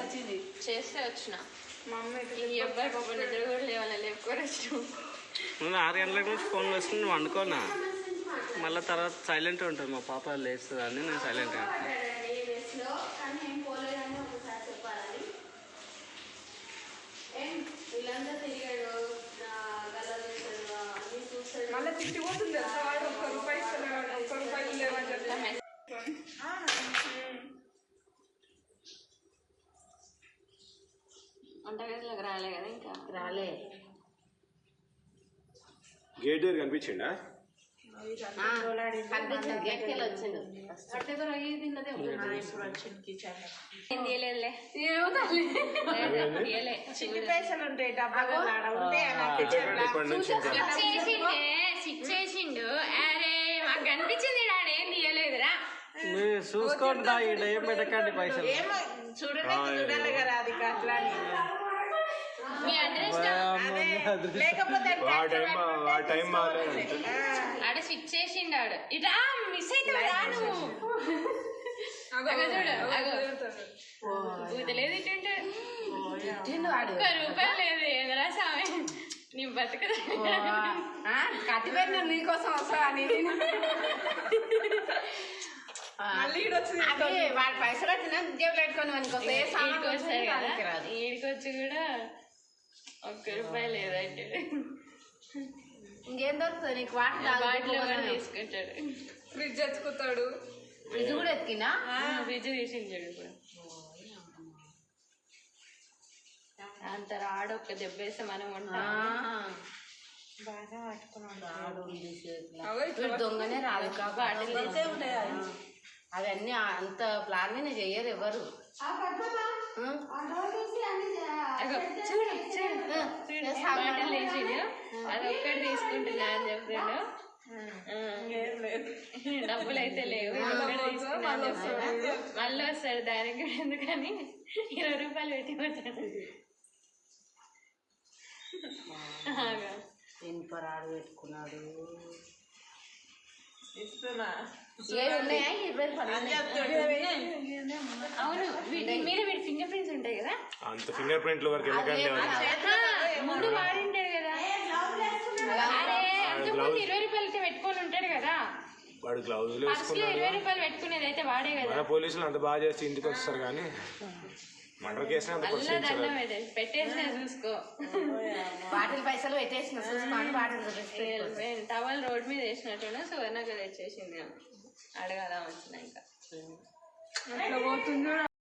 వచ్చింది చేస్తే వచ్చిన మమ్మీ ఈ అబ్బాయి పాప నిద్ర కూడా లేవాలి లేపుకోవచ్చు. నేను 6 గంటల నుంచి ఫోన్ వేసుకుని నువ్వు వండుకోనా, మళ్ళీ తర్వాత సైలెంట్ ఉంటుంది. మా పాప లేస్తుంది అని నేను సైలెంట్గా వీళ్ళంతా తిరిగాడు మళ్ళీ తిట్టిపోతుంది తెలుసా, వాడు 1 రూపాయి ఇస్తున్నాడు, 1 రూపాయలు లేవని చెప్తాను. వంటగదిలోకి రాలే కదా, ఇంకా రాలే. గేట్ దగ్గర కనిపించిండా? గేట్కి వెళ్ళి వచ్చిండు. చిట్టి పైసలు ఉంటాయి డబ్బాలు ఉంటే చేసిండు. అరే మాకు కనిపించింది డాడీ, ఏం తీయలేదురా. చూసుకోండి, ఏం పెట్టకండి పైసలు. చూడాలి కదా అది అట్లా మీ అడ్రస్ లేకపోతే ఆడ స్విచ్ చేసిండాడు. ఇట్లా మిస్ అవుతావు చూడు, ఊతలేదు ఇటుంటే ₹1 లేదు. ఏదరా సామె నీ బతుకదా, కట్టిపోయిన నీకోసం వస్తా మళ్ళీ వాడి పైసలు వచ్చినా జేబులు పెట్టుకొని వస్తాయి కదా. ఈడికొచ్చి కూడా ₹1 లేదంటే ఇంకేం దొరుకుతుంది నీకు? బాటిల్ కూడా తీసుకుంటాడు. ఫ్రిడ్జ్ ఎత్తుకుతాడు. ఫ్రిడ్జ్ కూడా ఎత్తికినా? ఫ్రిడ్జ్ తీసించాడు. ఇప్పుడు అంత రాడు, ఒక్క దెబ్బేస్తే మనం ఉంటాం. బాగా పట్టుకున్నాడు దొంగనే రాదు కాబట్టి అవన్నీ అంత ప్లాన్ చెయ్యరు ఎవరు. బాటిల్ వేసిండు, అది ఒక్కటి తీసుకుంటున్నా అని చెప్పాడు. డబ్బులు అయితే లేవు, మళ్ళీ వస్తాడు. దానికి కూడా ఎందుకని ₹20 పెట్టిపోతాడు. ఇనుపరాడు పెట్టుకున్నాడు. ఇస్తున్నా ఉన్నాయా 20 అవును, మీరు వీడి ఫింగర్ ప్రింట్స్ ఉంటాయి కదా, అంత ఫింగర్ ప్రింట్ల వరకు ముందు వాడింటాడు కదా. అరే అంతకుముందు ₹20 పెట్టుకొని ఉంటాడు కదా, వాడు గ్లౌజులు ఫస్ట్ ₹20 పెట్టుకునేది అయితే వాడే కదా. మన పోలీసులు అంత బాగా చేస్తే ఇంటికి వస్తారు కానీ మర్డర్ కేసు దండం పెట్టేసిన చూసుకో. బాటిల్ పైసలు పెట్టేసిన చూసుకోండి. బాటిల్ టవల్ రోడ్ మీద వేసినట్టున్నా సువర్ణకు తెచ్చేసింది. అడగదా వచ్చినా ఇంకా అట్లా పోతుంది.